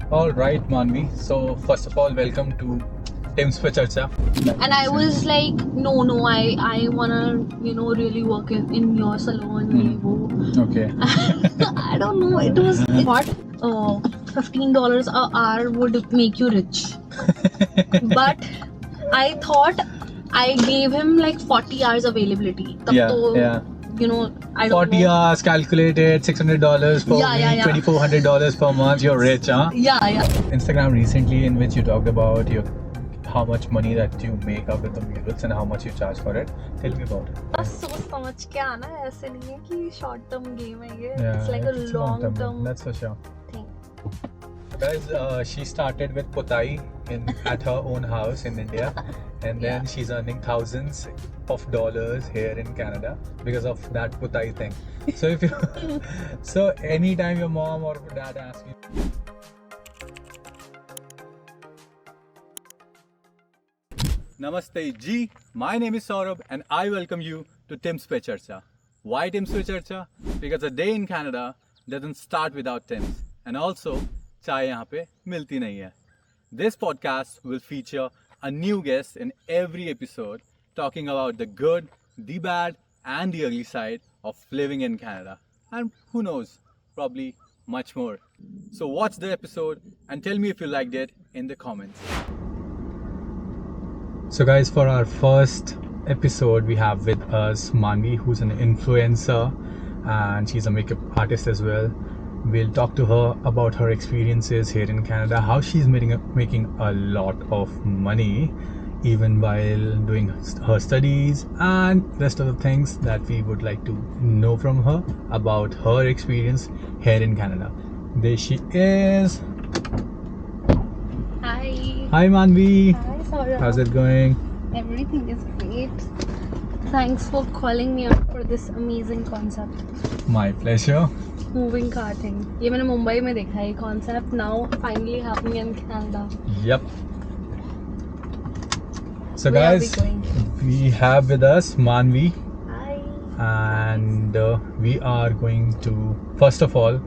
All right, Manvi. So first of all, welcome to Tim's पे चर्चा. And I was like, no, I wanna, really work in your salon. Okay. I don't know. It was what $15 an hour would make you rich, but I thought I gave him like 40 hours availability. तब Yeah, तो, yeah. I don't 40 know. hours calculated, $600 per Yeah, week, yeah, yeah. $2,400 per month. You're rich, huh? Yeah. Instagram recently, in which you talked about how much money that you make out of the murals and how much you charge for it. Tell me about it. बस सोच समझ के आना है, ऐसे नहीं है कि short term game है ये. Yeah, It's like a it's long game. term That's for sure. thing. Guys, she started with Putai at her own house in India, and then Yeah. she's earning thousands of dollars here in Canada because of that Putai thing. So if you, so anytime your mom or dad asks you, Namaste Ji, my name is Saurabh and I welcome you to Tim's Pe Charcha. Why Tim's Pe Charcha? Because a day in Canada doesn't start without Tim's, and also चाय यहाँ पे मिलती नहीं है. This podcast will feature a new guest in every episode talking about the good, the bad and the ugly side of living in Canada. And who knows, probably much more. So watch the episode and tell me if you liked it in the comments. So guys, for our first episode we have with us Manvi, who's an influencer and she's a makeup artist as well. We'll talk to her about her experiences here in Canada, how she's making a lot of money even while doing her studies, and rest of the things that we would like to know from her about her experience here in Canada. There she is. Hi Manvi. Hi, Saurabh. How's it going? Everything is great. Thanks for calling me out for this amazing concept. My pleasure. Moving car thing. ये मैंने मुंबई में देखा है concept, now finally happening in Canada. Yep. So Where are we guys, going? we have with us Manvi, Hi. and we are going to, first of all,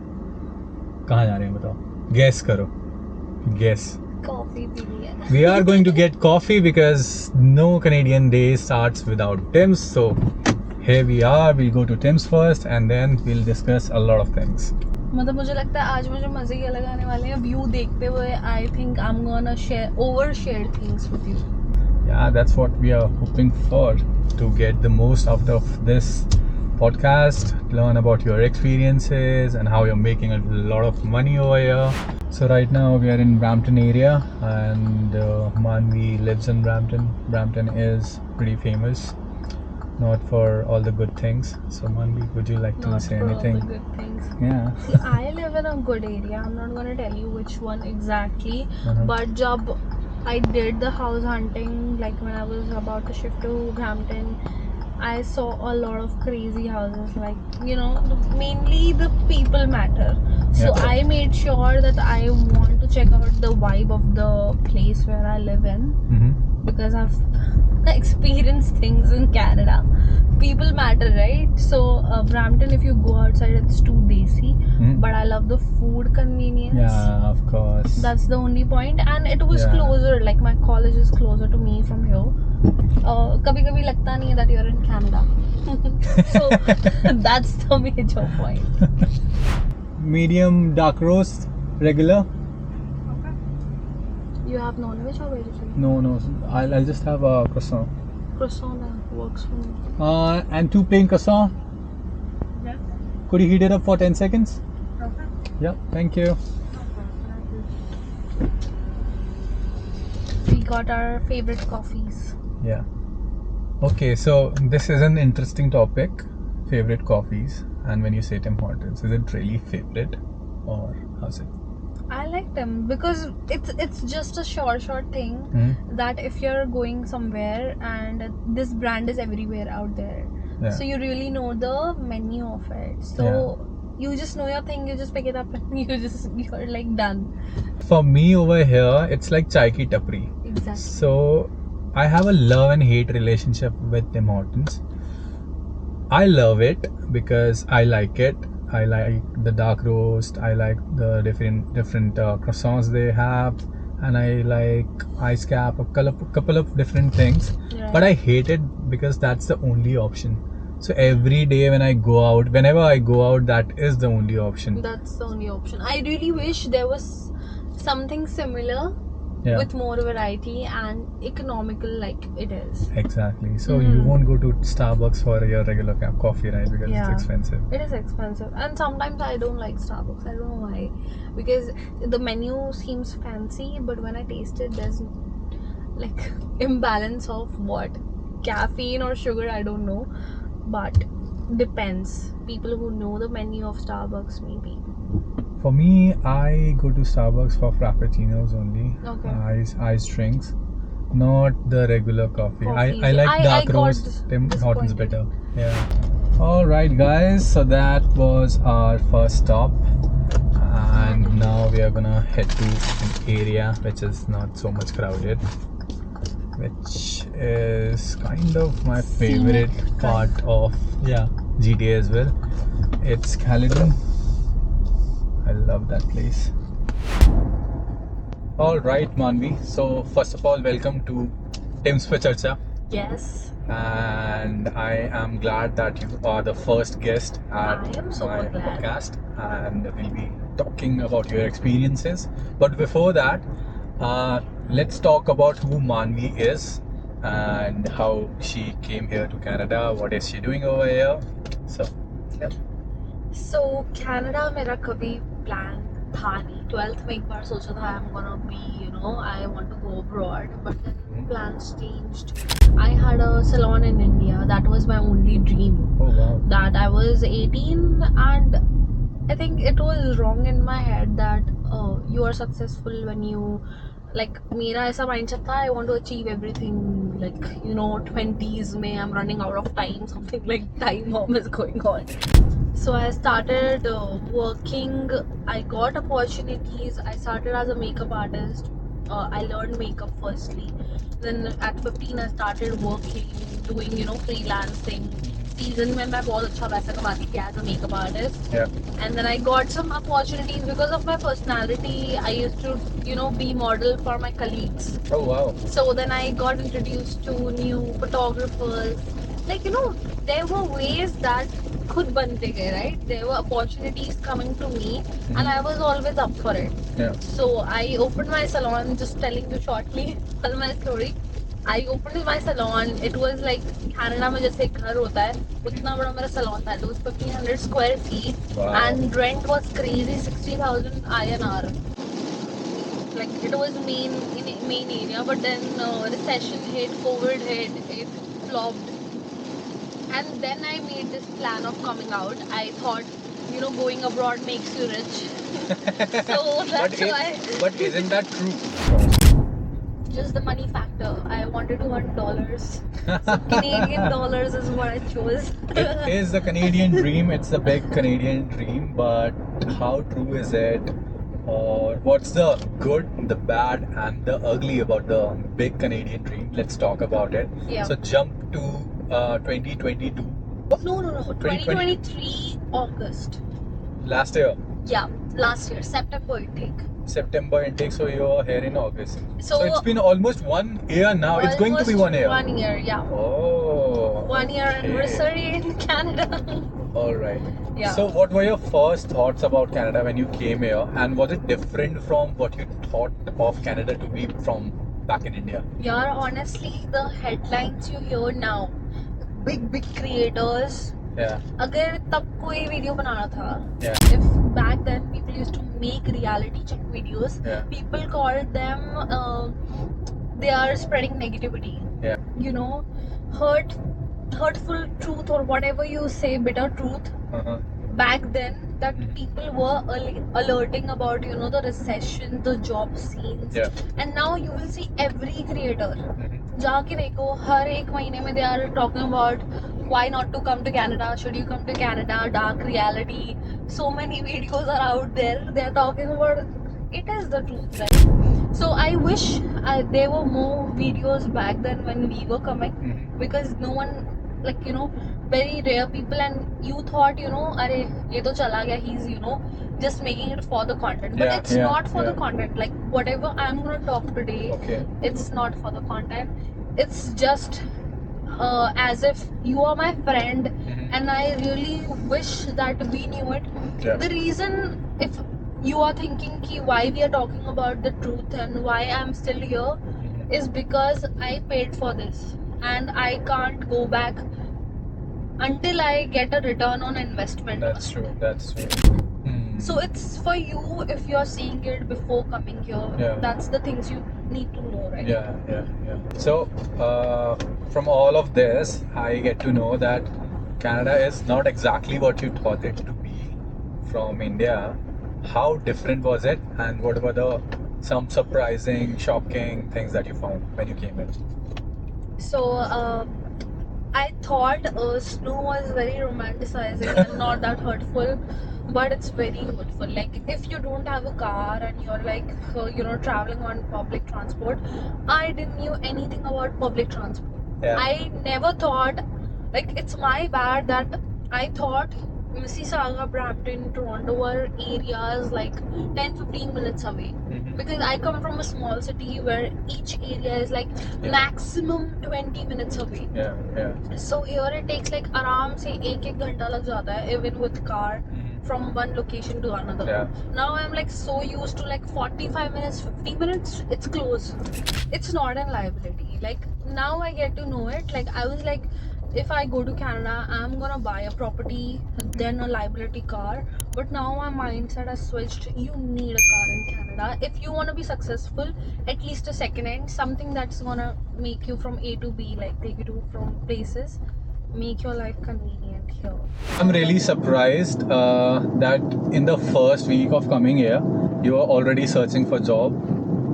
कहाँ जा रहे हैं बताओ? Guess करो. Guess. Coffee पीनी है. We are going to get coffee because no Canadian day starts without Tim's. So here we are. We'll go to Tim's first, and then we'll discuss a lot of things. मतलब मुझे लगता है आज मुझे मजे के अलग आने वाले हैं. View देखते हुए I think I'm gonna overshare things with you. Yeah, that's what we are hoping for, to get the most out of this podcast, learn about your experiences and how you're making a lot of money over here. So right now we are in Brampton area, and Manvi lives in Brampton. Brampton is pretty famous, not for all the good things. So Manvi, would you like to Not say for anything? all the good things. Yeah. See, I live in a good area. I'm not gonna tell you which one exactly, but जब I did the house hunting, like when I was about to shift to Brampton, I saw a lot of crazy houses. Like, mainly the people matter. So Yeah. I made sure that I want to check out the vibe of the place where I live in, because I've experienced things in Canada. People matter, right? So Brampton, if you go outside, it's too desi, but I love the food convenience. Yeah, of course. That's the only point, and it was Yeah. closer. Like my college is closer to me from here. कभी-कभी लगता नहीं है that you're in Canada. So that's the major point. Medium dark roast, regular. You have non-veg or vegetarian? No. I'll just have a croissant. Croissant works for me. And 2 plain croissant. Yes. Could you heat it up for 10 seconds? Okay. Yeah, thank you. We got our favorite coffees. Yeah. Okay, so this is an interesting topic, favorite coffees. And when you say Tim Hortons, is it really favorite or how's it? I like them because it's just a short thing that if you're going somewhere and this brand is everywhere out there, so you really know the menu of it. So you just know your thing, you just pick it up and you're like done. For me over here, it's like chai ki tapri. Exactly. So I have a love and hate relationship with Tim Hortons. I love it because I like it. I like the dark roast. I like the different croissants they have, and I like ice cap, a couple of different things. Right. But I hate it because that's the only option. So every day when I go out, whenever I go out, that is the only option. That's the only option. I really wish there was something similar Yeah. with more variety and economical like it is. Exactly. So you won't go to Starbucks for your regular coffee, right? Because Yeah. it's expensive. It is expensive, and sometimes I don't like Starbucks. I don't know why, because the menu seems fancy, but when I taste it, there's like imbalance of what caffeine or sugar. I don't know, but depends. People who know the menu of Starbucks, maybe. For me, I go to Starbucks for frappuccinos only. Okay. Ice drinks, not the regular coffee. Coffees. I like I dark got roast. Tim Hortons disappointed. better. Yeah. All right, guys. So that was our first stop, and now we are gonna head to an area which is not so much crowded, which is kind of my favorite Scenic part of GTA as well. It's Caledon. I love that place. All right, Manvi. So first of all, welcome to Tim's Pe Charcha, Yes. and I am glad that you are the first guest at I am super my glad. podcast, and we'll be talking about your experiences. But before that, let's talk about who Manvi is and how she came here to Canada. What is she doing over here? So, yeah. So Canada मेरा कभी plan था नहीं. 12th में एक बार सोचा था I'm gonna be, I want to go abroad, but then plans changed. I had a salon in India. That was my only dream. Oh wow. That I was 18, and I think it was wrong in my head that you are successful when you, like, मेरा ऐसा mindset था I want to achieve everything, like, 20s में I'm running out of time, something like time bomb is going on. So I started working. I got opportunities. I started as a makeup artist. I learned makeup firstly. Then at 15 I started working, doing freelancing. Season में मैं बहुत अच्छा पैसा कमाती थी as a makeup artist. Yeah. And then I got some opportunities because of my personality. I used to be model for my colleagues. Oh wow. So then I got introduced to new photographers. Like, there were ways that khud bante gaye, right? There were opportunities coming to me, and I was always up for it. Yeah. So I opened my salon, just telling you shortly tell my story. I opened my salon. It was like Canada में जैसे घर होता है उतना बड़ा मेरा salon था. It was 1500 square feet. Wow. And rent was crazy, 60,000 INR. Like, it was main area, but then recession hit, COVID hit, it flopped. And then I made this plan of coming out. I thought, going abroad makes you rich. So that's why. But isn't that true? Just the money factor. I wanted to earn dollars. So Canadian dollars is what I chose. It is the Canadian dream. It's the big Canadian dream. But how true is it? Or what's the good, the bad, and the ugly about the big Canadian dream? Let's talk about it. Yeah. So jump to 2022. No. 2023 August. Last year. Yeah, last year, September intake. September intake, so you're here in August. So it's been almost 1 year now. It's going to be 1 year. 1 year, yeah. Oh. 1 year okay. anniversary in Canada. All right. Yeah. So what were your first thoughts about Canada when you came here, and was it different from what you thought of Canada to be from back in India? Yeah, honestly, the headlines you hear now, big creators. Yeah. अगर तब कोई video बनाना था, Yeah. if back then people used to make reality check videos, Yeah. people called them they are spreading negativity. Yeah. Hurtful truth, or whatever you say, bitter truth. Uh-huh. Back then, that people were alerting about the recession, the job scenes. Yeah. And now you will see every creator Mhm. जाके देखो, हर एक महीने में they are talking about why not to come to Canada, should you come to Canada, dark reality. So many videos are out there. They are talking about it is the truth, right? So I wish there were more videos back then when we were coming, Mhm. because no one like very rare people, and you thought अरे ये तो चला गया, he's just making it for the content, but Yeah, it's yeah, not for the yeah. content. Like whatever I'm gonna talk today, Okay. it's not for the content. It's just as if you are my friend, Mhm. and I really wish that we knew it. Yeah. The reason, if you are thinking ki why we are talking about the truth and why I'm still here, Mhm. is because I paid for this and I can't go back until I get a return on investment. That's true. That's true. So it's for you if you're seeing it before coming here. Yeah. That's the things you need to know, right? Yeah. So, from all of this, I get to know that Canada is not exactly what you thought it to be from India. How different was it, and what were some surprising, shocking things that you found when you came in? So I thought snow was very romanticizing and not that hurtful, but it's very hurtful. Like if you don't have a car and you're like traveling on public transport. I didn't knew anything about public transport. Yeah. I never thought, like, it's my bad that I thought Mississauga, Brampton, Toronto were areas like 10-15 minutes away. Mhm. Because I come from a small city where each area is like Yeah. maximum 20 minutes away. Yeah. So here it takes like आराम से एक घंटा लग जाता है, even with car, Mhm. from one location to another. Yeah. Now I'm like so used to like 45 minutes, 50 minutes, it's close. It's not a liability. Like now I get to know it. Like I was like, if I go to Canada, I'm gonna buy a property, then a liability car. But now my mindset has switched. You need a car in Canada if you want to be successful. At least a second hand, something that's gonna make you from A to B, like take you to from places, make your life convenient here. I'm really surprised that in the first week of coming here, you are already searching for job,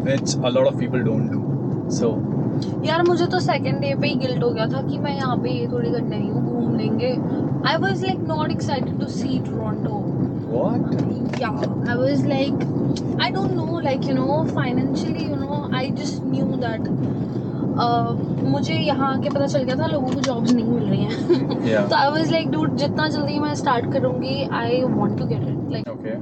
which a lot of people don't do. So, यार मुझे तो second day पे ही guilt हो गया था कि मैं यहाँ पे थोड़ी घंटे नहीं हूँ, घूम लेंगे. I was like not excited to see Toronto. what? Yeah, I was like, I don't know, like financially, I just knew that मुझे यहाँ आके पता चल गया था लोगों को जॉब्स नहीं मिल रही हैं. Yeah. तो आई वाज लाइक डूड, जितना जल्दी मैं स्टार्ट करूँगी, I want to get it. Like Okay.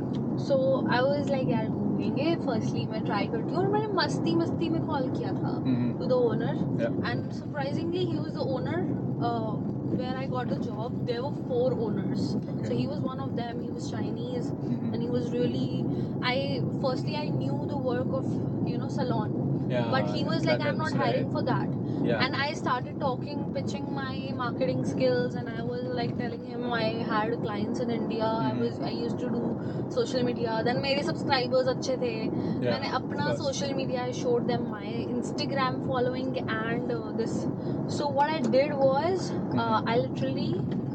So I was like यार घूमेंगे, फर्स्टली मैं ट्राई करती हूँ. और मैंने मस्ती में कॉल किया था Mhm. to the owner, Yeah. and surprisingly he was the owner where I got a job. There were 4 owners. Okay. So he was one of them. He was Chinese, Mhm. and he was really, I knew the work of salon, Yeah. but he was like, that I'm not helps, hiring right? for that. Yeah. And I started pitching my marketing skills, and I was like telling him I had clients in India. Mhm. I used to do social media. Then मेरे subscribers अच्छे थे. Yeah, मैंने अपना of course. social media, I showed them my Instagram following and this. So what I did was,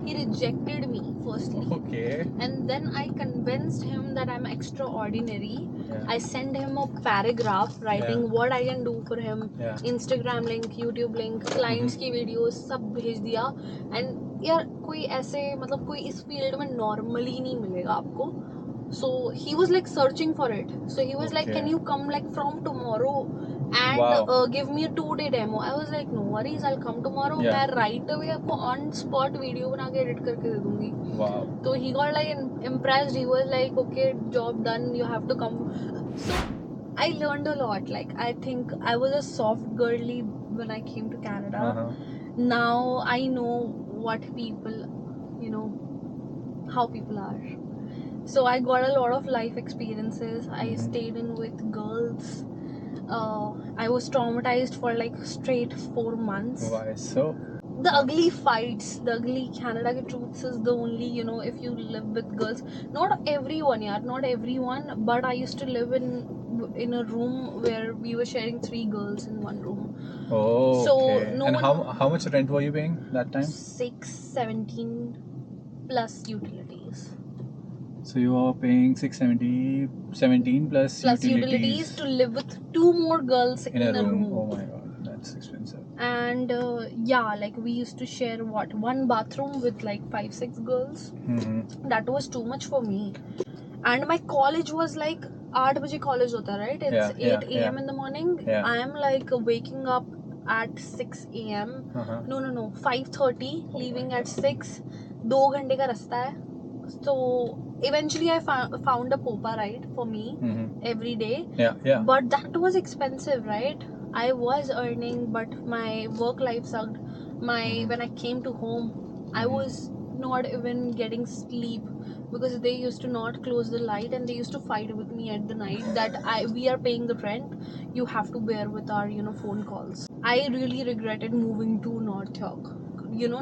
he rejected me firstly. Okay. And then I convinced him that I'm extraordinary. Yeah. I sent him a paragraph writing Yeah. what I can do for him. Yeah. Instagram link, YouTube link, clients की videos सब भेज दिया. And यार कोई ऐसे मतलब कोई इस field में normally नहीं मिलेगा आपको. So he was like searching for it. So he was like, Okay. can you come like from tomorrow and Wow. give me a 2-day demo? I was like, no worries, I'll come tomorrow. Yeah. मैं right away आपको on spot video बना के edit करके दे दूँगी. Wow. So he got like impressed. He was like, okay, job done, you have to come. So I learned a lot. Like I think I was a soft girly when I came to Canada. Uh-huh. Now I know what people, how people are. So I got a lot of life experiences. I Mhm. stayed in with girls. I was traumatized for like straight 4 months. Why so? The ugly fights, the ugly Canada ke truths is the only, if you live with girls. Not everyone, yeah, not everyone. But I used to live in a room where we were sharing 3 girls in one room. Oh, So, okay. no And one- how much rent were you paying that time? 617 plus utilities. So you are paying 17 plus Utilities to live with 2 more girls in a room. Oh my god, that's expensive. And yeah, like we used to share one bathroom with like 5-6 girls. Mm-hmm. That was too much for me. And my college was like 8 baje college hota, right? It's Yeah, 8 a.m. in the morning. Yeah. I am like waking up at 6 a.m. Uh-huh. No, 5:30, leaving at 6. 2 घंटे का रास्ता है. So eventually I found a Popa ride for me every day. Yeah. But that was expensive, right? I was earning, but my work life sucked. When I came to home, I was not even getting sleep because they used to not close the light, and they used to fight with me at the night that we are paying the rent, you have to bear with our phone calls. I really regretted moving to North York,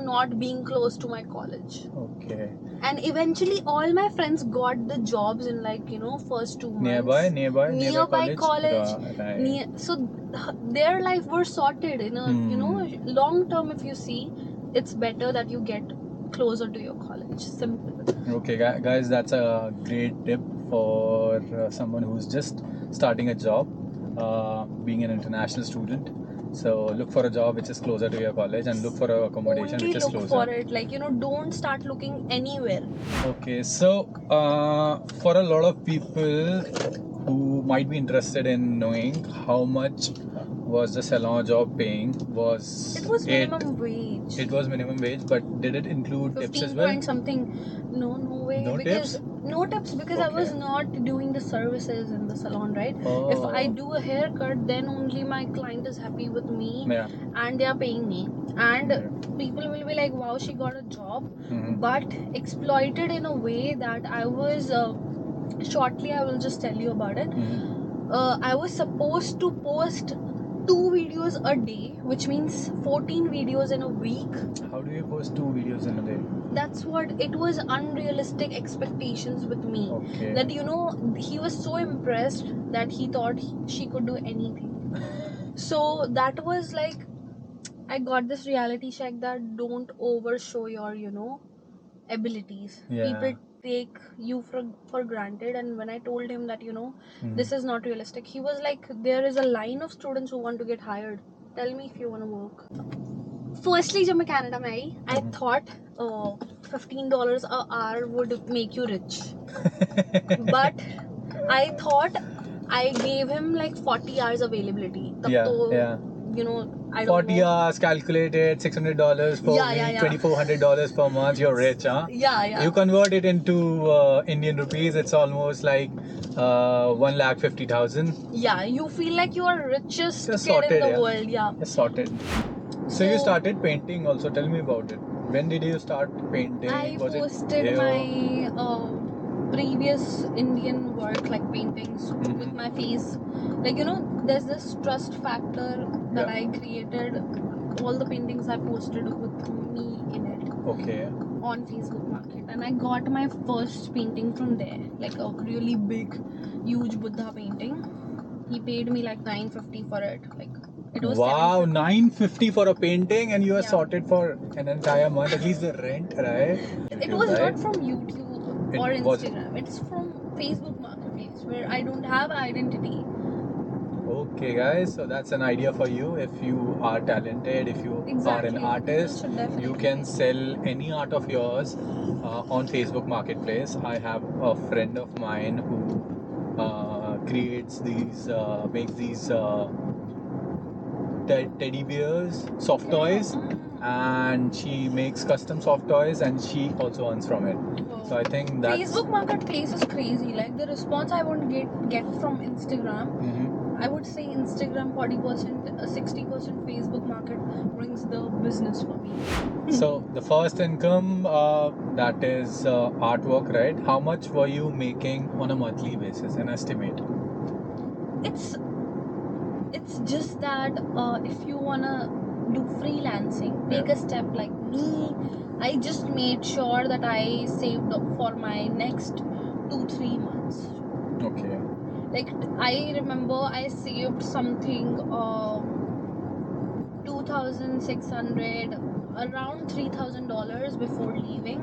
not being close to my college. Okay. And eventually all my friends got the jobs in first 2 months Nearby college. right. So their life were sorted in a long term. If you see, it's better that you get closer to your college. Simple. Okay, guys, that's a great tip for someone who's just starting a job, being an international student. So look for a job which is closer to your college, and look for a accommodation Only which is look closer. for it, don't start looking anywhere. Okay, so for a lot of people who might be interested in knowing how much was the salon job paying, It was minimum wage. It was minimum wage, but did it include tips 15 as well? point something. No way. No because tips? No tips because I was Okay. not doing the services in the salon, right? Oh. If I do a haircut, then only my client is happy with me. Yeah. And they are paying me, and people will be like, wow, she got a job. But exploited in a way that I was shortly I will just tell you about it. I was supposed to post 2 videos a day, which means 14 videos in a week. How do you post 2 videos in a day? That's what it was. Unrealistic expectations with me. Okay. That he was so impressed that he thought she could do anything. So that was like, I got this reality check that don't overshow your abilities. Yeah. People take you for granted. And when I told him that this is not realistic, he was like, there is a line of students who want to get hired. Tell me if you want to work. Firstly, जब मैं Canada में आई, I thought $15 an hour would make you rich. But I thought I gave him like 40 hours availability. Yeah. I don't 40 know. hours calculated, $600 per week, $2,400 per month. You're rich, huh? Yeah. You convert it into Indian rupees, it's almost like 1,50,000. Yeah, you feel like you are richest Just kid sorted, in the world. Yeah. Just sorted. So you started painting also. Tell me about it. When did you start painting? I Was posted it my previous Indian work, like paintings with my face. Like there's this trust factor that I created. All the paintings I posted with me in it. Okay. On Facebook Market, and I got my first painting from there, like a really big, huge Buddha painting. He paid me like $950 for it. Like it was wow, $750. $950 for a painting, and you are Yeah. sorted for an entire month, at least the rent, right? It was not from YouTube or Instagram. It's from Facebook Marketplace, where I don't have identity. Okay, guys, so that's an idea for you. If you are talented, if you are an artist, you can sell any art of yours on Facebook Marketplace. I have a friend of mine who makes these teddy bears, soft toys, and she makes custom soft toys, and she also earns from it. So I think that Facebook Marketplace is crazy. Like the response I won't get from Instagram. I would say Instagram 40%, 60%. Facebook Market brings the business for me. So the first income, that is artwork, right? How much were you making on a monthly basis, an estimate? It's just that if you wanna do freelancing, take a step like me. I just made sure that I saved up for my next 2-3 months. Okay. Like I remember I saved something 2,600, around $3,000 before leaving,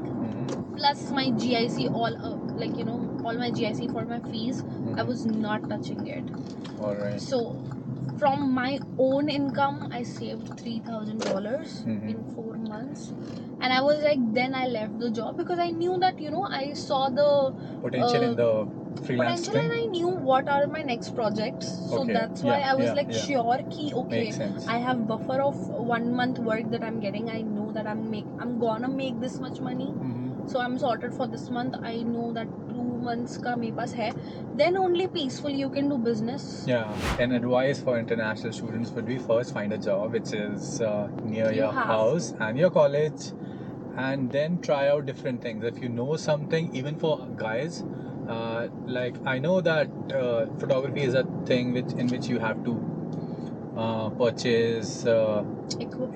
plus my GIC, all my GIC for my fees. I was not touching it. All right. So from my own income, I saved $3,000 in 4 months. And I was like, then I left the job because I knew that I saw the potential in the freelance potential, and thing? I knew what are my next projects, so Okay, that's why yeah, I was yeah, like yeah. sure ki okay, Makes sense. I have buffer of 1 month work that I'm getting. I know that I'm gonna make this much money, Mhm. so I'm sorted for this month. I know that 2 months ka mere paas hai, then only peacefully you can do business. Yeah, an advice for international students would be first find a job which is near You your have house to. and your college, and then try out different things. If you know something, even for guys, like I know that photography is a thing in which you have to purchase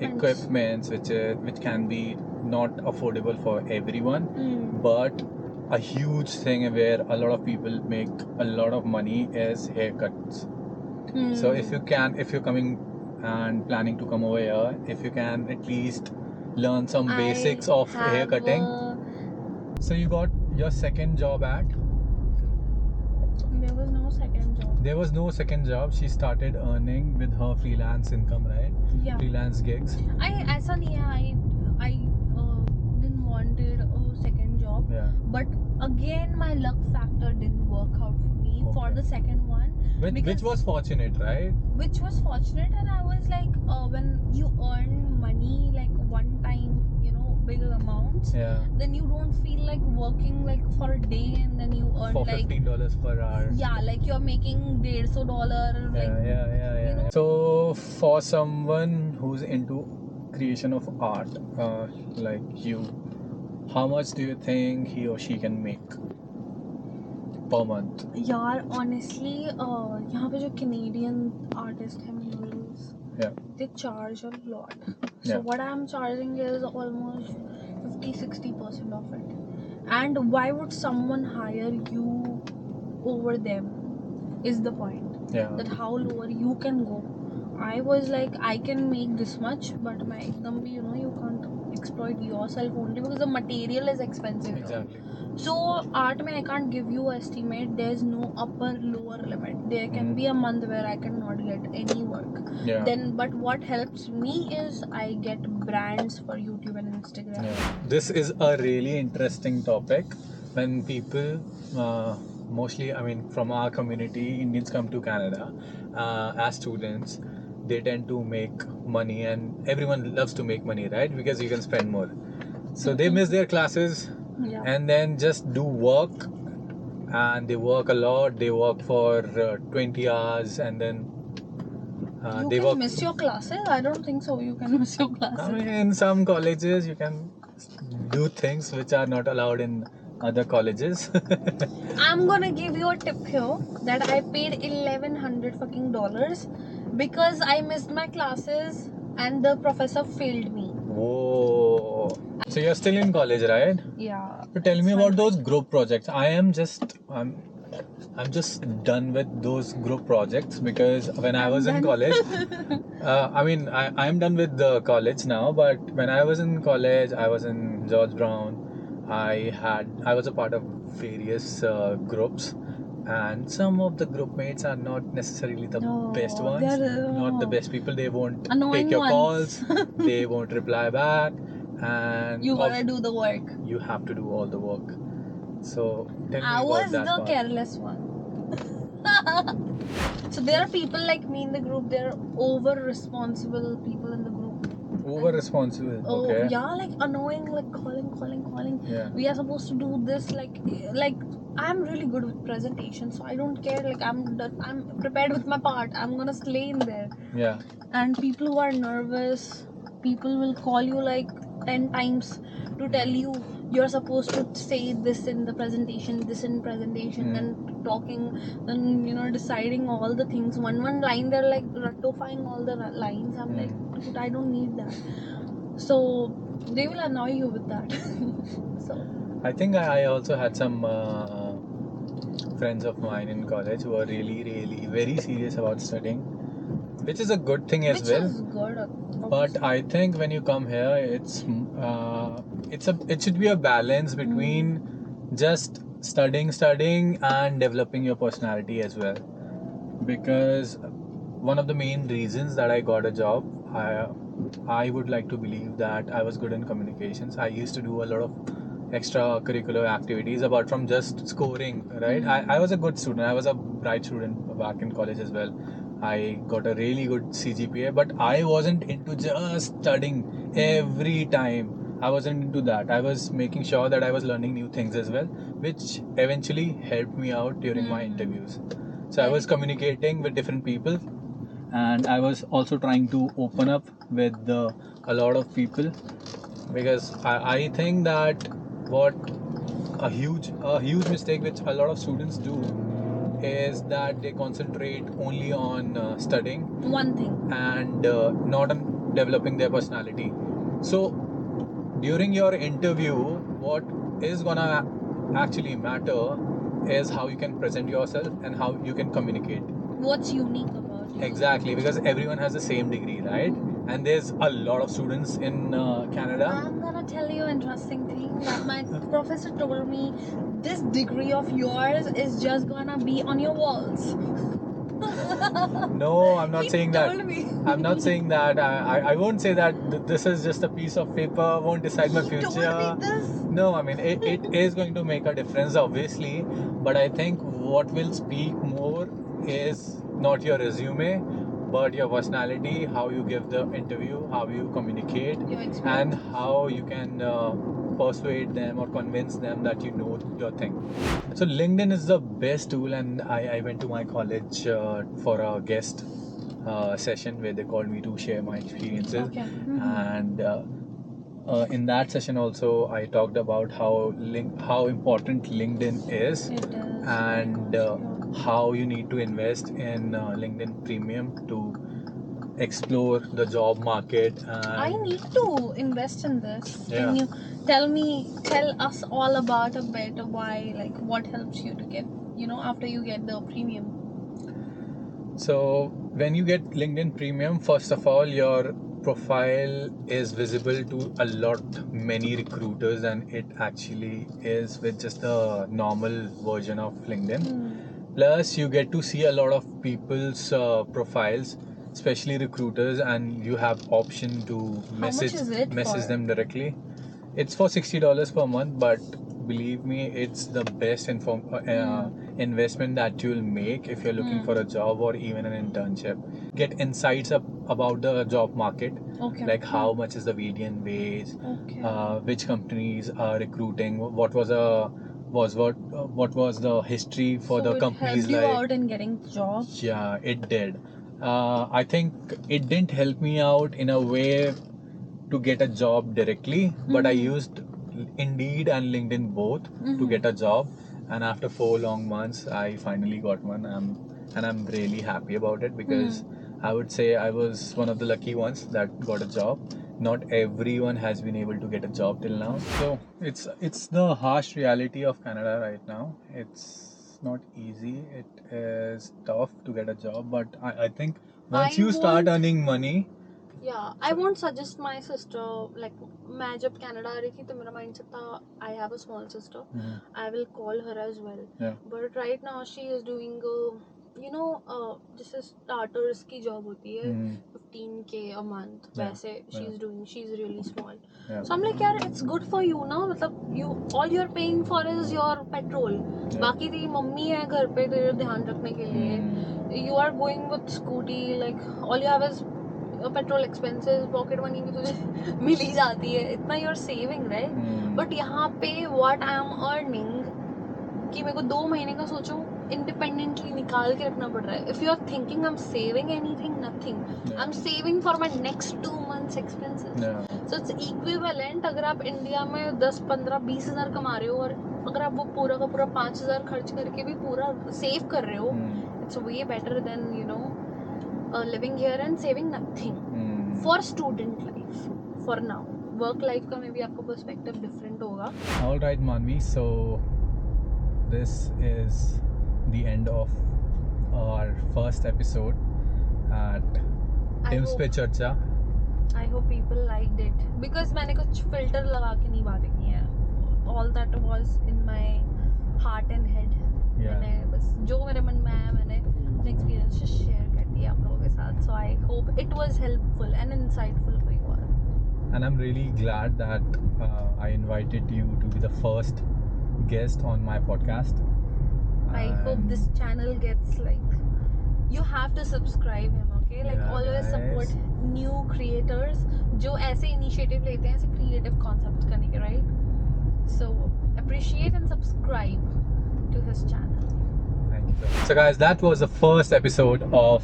equipments which can be not affordable for everyone, but a huge thing where a lot of people make a lot of money is haircuts. So if you're coming and planning to come over here, if you can at least learn some basics of hair cutting. So you got your second job at? There was no second job. There was no second job. She started earning with her freelance income, right? Yeah. Freelance gigs. ऐसा नहीं है, I didn't wanted a second job, Yeah. but again my luck factor didn't work out for me for Okay. the second one, Which because was fortunate, right? which was fortunate, and I was like, when you earn money like one time, you know, bigger amounts, Yeah. then you don't feel like working like for a day and then you earn For like $15 per hour. yeah, like you're making $150 like Yeah. you know. So for someone who's into creation of art, like you, how much do you think he or she can make per month? यार honestly यहाँ पे जो Canadian artist हैं models, Yeah. they charge a lot. So Yeah. what I'm charging is almost 50-60% of it. And why would someone hire you over them is the point. Yeah. That how lower you can go. I was like, I can make this much, but my एकदम भी, you know, you can't exploit yourself only because the material is expensive. Exactly. So art mein I can't give you an estimate. There's no upper lower limit. There can be a month where I cannot get any work. Yeah. Then but what helps me is I get brands for YouTube and Instagram. Yeah. This is a really interesting topic. When people, mostly, I mean, from our community, Indians come to Canada as students, they tend to make money, and everyone loves to make money, right? Because you can spend more. So they miss their classes Yeah. and then just do work, and they work a lot. They work for 20 hours, and then You they can work. miss your classes? I don't think so. You can miss your classes. I mean, in some colleges, you can do things which are not allowed in other colleges. I'm gonna give you a tip here that I paid $1,100 fucking dollars because I missed my classes and the professor failed me. Whoa. So you're still in college, right? Yeah. So tell me it's about fine. those group projects. I'm just done with those group projects because when I I'm was in done. college, I mean, I'm done with the college now, but when I was in college, I was in George Brown. I was a part of various groups, and some of the group mates are not necessarily the No, best ones, they're, not the best people. They won't annoying take your ones. calls, they won't reply back, and You gotta do the work. you have to do all the work. So tell me I about was that the part. careless one. So there are people like me in the group. There are over responsible people in the group. Over responsible. Oh Okay. yeah, like annoying, like calling. Yeah. We are supposed to do this, like I'm really good with presentation, so I don't care. Like I'm prepared with my part. I'm gonna slay in there. Yeah. And people who are nervous, people will call you like 10 times to tell you you're supposed to say this in the presentation, then talking, then you know, deciding all the things one line. They're like ratifying all the lines. I'm like, dude, I don't need that. So they will annoy you with that. So I think I also had some friends of mine in college who are really very serious about studying, which is a good thing as which well. is good. But I think when you come here, it should be a balance between just studying and developing your personality as well. Because one of the main reasons that I got a job, I would like to believe that I was good in communications. I used to do a lot of extracurricular activities apart from just scoring, right? I was a good student. I was a bright student back in college as well. I got a really good CGPA, but I wasn't into just studying every time. I wasn't into that. I was making sure that I was learning new things as well, which eventually helped me out during my interviews. So I was communicating with different people, and I was also trying to open up with a lot of people, because I think that what a huge mistake which a lot of students do is that they concentrate only on studying One thing. and not on developing their personality. So during your interview, what is gonna actually matter is how you can present yourself and how you can communicate. What's unique about you? Exactly, because everyone has the same degree, right? And there's a lot of students in Canada. I'm gonna tell you an interesting thing that my professor told me. This degree of yours is just gonna be on your walls. No, I'm not He saying that. told me. I'm not saying that. I won't say that this is just a piece of paper, won't decide my He future. told me this. No, I mean, it is going to make a difference, obviously. But I think what will speak more is not your resume, but your personality, how you give the interview, how you communicate, Your experience. and how you can persuade them or convince them that you know your thing. So LinkedIn is the best tool, and I went to my college for a guest session where they called me to share my experiences. Okay. And in that session also I talked about how important LinkedIn is, It is. and how you need to invest in LinkedIn Premium to explore the job market. And I need to invest in this. Yeah. Can you tell us all about a bit why, like, what helps you to get, after you get the premium? So when you get LinkedIn Premium, first of all, your profile is visible to many recruiters than it actually is with just the normal version of LinkedIn. Plus, you get to see a lot of people's profiles, especially recruiters, and you have option to much is it message for? them directly. It's for $60 per month, but believe me, it's the best investment that you'll make if you're looking for a job or even an internship. Get insights about the job market, Okay. like how much is the median wage, Okay. which companies are recruiting, what was the history for the it companies, helped you like. out in getting jobs. Yeah, it did. I think it didn't help me out in a way to get a job directly, but I used Indeed and LinkedIn both to get a job. And after 4 long months, I finally got one. And I'm really happy about it, because I would say I was one of the lucky ones that got a job. Not everyone has been able to get a job till now. So it's the harsh reality of Canada right now. It's not easy. It is tough to get a job, but I think once I you start won't- earning money. Yeah, I won't suggest my sister, like, मैं जब Canada आ रही थी तो मेरा mindset था I have a small sister, I will call her as well. Yeah. But right now she is doing जैसे starters की job होती है 15K a month, Yeah. वैसे she's really small. Yeah. So I'm like, यार, it's good for you ना, मतलब all you're paying for is your petrol. बाकी तेरी मम्मी है घर पे तेरे ध्यान रखने के लिए. You are going with scooty, like all you have is petrol expenses, pocket money भी तुझे मिल ही जाती है, इतना you are saving, right? But यहाँ पे व्हाट आई एम अर्निंग, कि मेरे को 2 महीने का सोचो इंडिपेंडेंटली निकाल के रखना पड़ रहा है. If you are thinking I am saving anything, nothing. I am saving for my next 2 months expenses. So it's equivalent. अगर आप इंडिया में 10, 15, 20 हज़ार कमा रहे हो और अगर आप वो पूरा का पूरा 5,000 खर्च करके भी पूरा सेव कर रहे हो, it's way better than living here and saving nothing. For student life, for now. Work life का maybe आपका perspective different होगा. All right, Manvi. So this is the end of our first episode at Tims पे चर्चा. I hope people liked it, because मैंने कुछ filter लगा के नहीं बातें की हैं. All that was in my heart and head. मैंने बस जो मेरे मन में आया मैंने अपने experiences share कर दिया आप लोगों के साथ. So I hope it was helpful and insightful for you all. and I'm really glad that I invited you to be the first guest on my podcast. I hope this channel gets like, you have to subscribe him, okay? Like Yeah, always guys. support new creators जो ऐसे initiative लेते हैं, ऐसे creative concepts करने के, right? So appreciate and subscribe to his channel. Thank you. So guys, that was the first episode of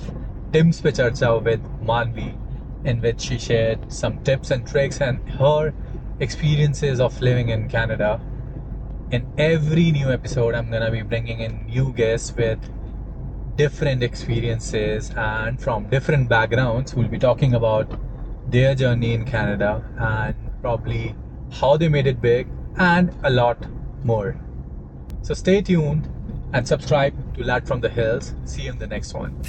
Tim's Pe Charcha with Manvi, in which she shared some tips and tricks and her experiences of living in Canada. In every new episode, I'm gonna be bringing in new guests with different experiences and from different backgrounds. We'll be talking about their journey in Canada and probably how they made it big and a lot more. So stay tuned and subscribe to Lad from the Hills. See you in the next one.